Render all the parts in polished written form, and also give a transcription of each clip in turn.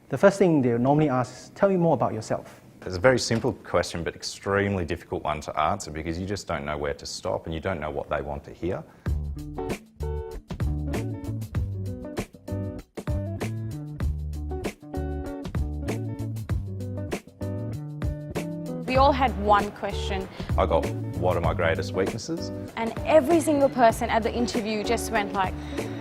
The first thing they'll normally ask is, tell me more about yourself. It's a very simple question, but extremely difficult one to answer because you just don't know where to stop and you don't know what they want to hear. We all had one question. I got, what are my greatest weaknesses? And every single person at the interview just went like,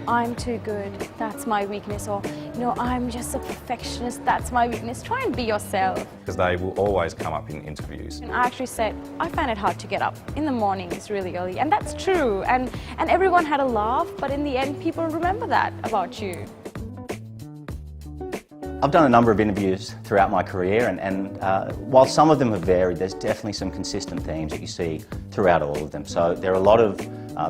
I'm too good, that's my weakness, or, you know, I'm just a perfectionist, that's my weakness. Try and be yourself. Because they will always come up in interviews. And I actually said, I find it hard to get up in the mornings really early, and that's true. And everyone had a laugh, but in the end, people remember that about you. I've done a number of interviews throughout my career, and while some of them have varied, there's definitely some consistent themes that you see throughout all of them. So there are a lot of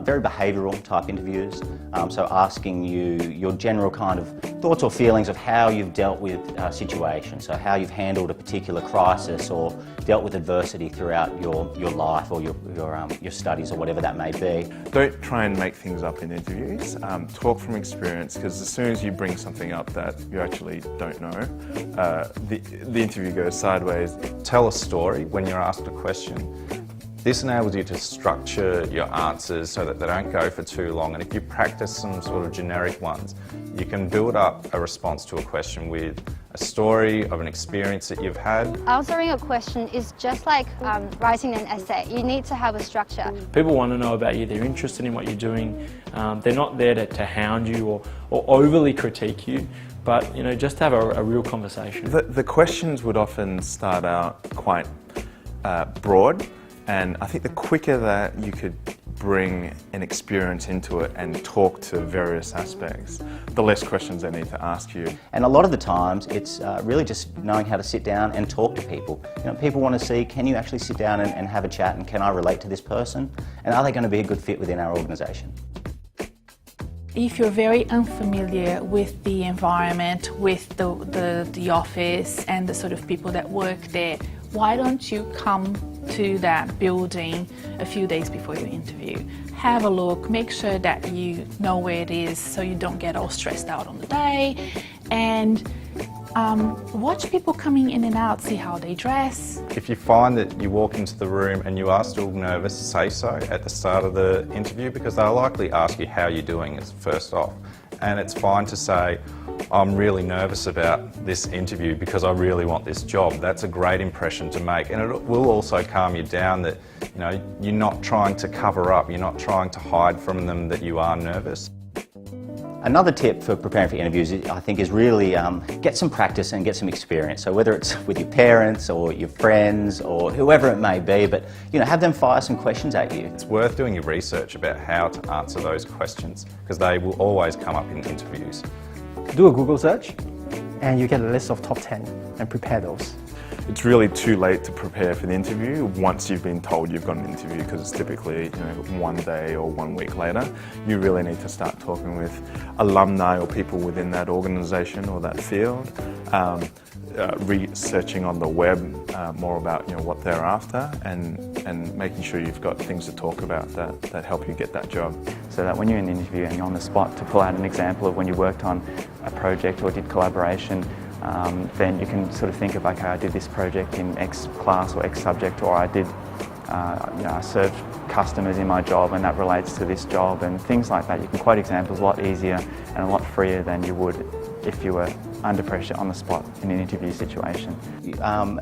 very behavioural type interviews, so asking you your general kind of thoughts or feelings of how you've dealt with situations, so how you've handled a particular crisis or dealt with adversity throughout your life or your studies or whatever that may be. Don't try and make things up in interviews. Talk from experience, because as soon as you bring something up that you actually don't know, the interview goes sideways. Tell a story when you're asked a question. This enables you to structure your answers so that they don't go for too long, and if you practice some sort of generic ones, you can build up a response to a question with a story of an experience that you've had. Answering a question is just like writing an essay. You need to have a structure. People want to know about you, they're interested in what you're doing. They're not there to hound you or overly critique you, but just to have a real conversation. The questions would often start out quite broad, and I think the quicker that you could bring an experience into it and talk to various aspects, the less questions they need to ask you. And a lot of the times it's really just knowing how to sit down and talk to people. People want to see, can you actually sit down and have a chat, and can I relate to this person? And are they going to be a good fit within our organisation? If you're very unfamiliar with the environment, with the office and the sort of people that work there, why don't you come to that building a few days before your interview? Have a look, make sure that you know where it is so you don't get all stressed out on the day, and watch people coming in and out, see how they dress. If you find that you walk into the room and you are still nervous, say so at the start of the interview, because they'll likely ask you how you're doing as first off. And it's fine to say, I'm really nervous about this interview because I really want this job. That's a great impression to make, and it will also calm you down that you're not trying to cover up, you're not trying to hide from them that you are nervous. Another tip for preparing for interviews, I think, is really get some practice and get some experience. So whether it's with your parents or your friends or whoever it may be, but have them fire some questions at you. It's worth doing your research about how to answer those questions, because they will always come up in interviews. Do a Google search and you get a list of top 10 and prepare those. It's really too late to prepare for the interview once you've been told you've got an interview, because it's typically one day or 1 week later. You really need to start talking with alumni or people within that organisation or that field, researching on the web more about what they're after, and making sure you've got things to talk about that help you get that job. So that when you're in the interview and you're on the spot, to pull out an example of when you worked on a project or did collaboration, then you can sort of think of, okay, I did this project in X class or X subject, or I did, I served customers in my job and that relates to this job, and things like that. You can quote examples a lot easier and a lot freer than you would if you were under pressure on the spot in an interview situation.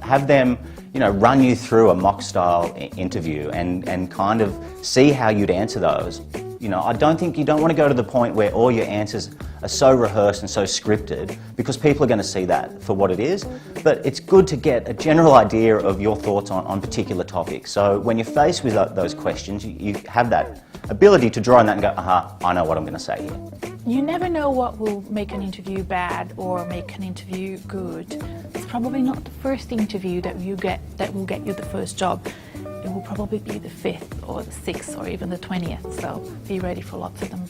Have them, run you through a mock style interview and kind of see how you'd answer those. I don't think you don't want to go to the point where all your answers are so rehearsed and so scripted, because people are going to see that for what it is. But it's good to get a general idea of your thoughts on particular topics. So when you're faced with those questions, you have that ability to draw on that and go, aha, I know what I'm going to say here. You never know what will make an interview bad or make an interview good. It's probably not the first interview that will get you the first job. It will probably be the 5th or the 6th or even the 20th, so be ready for lots of them.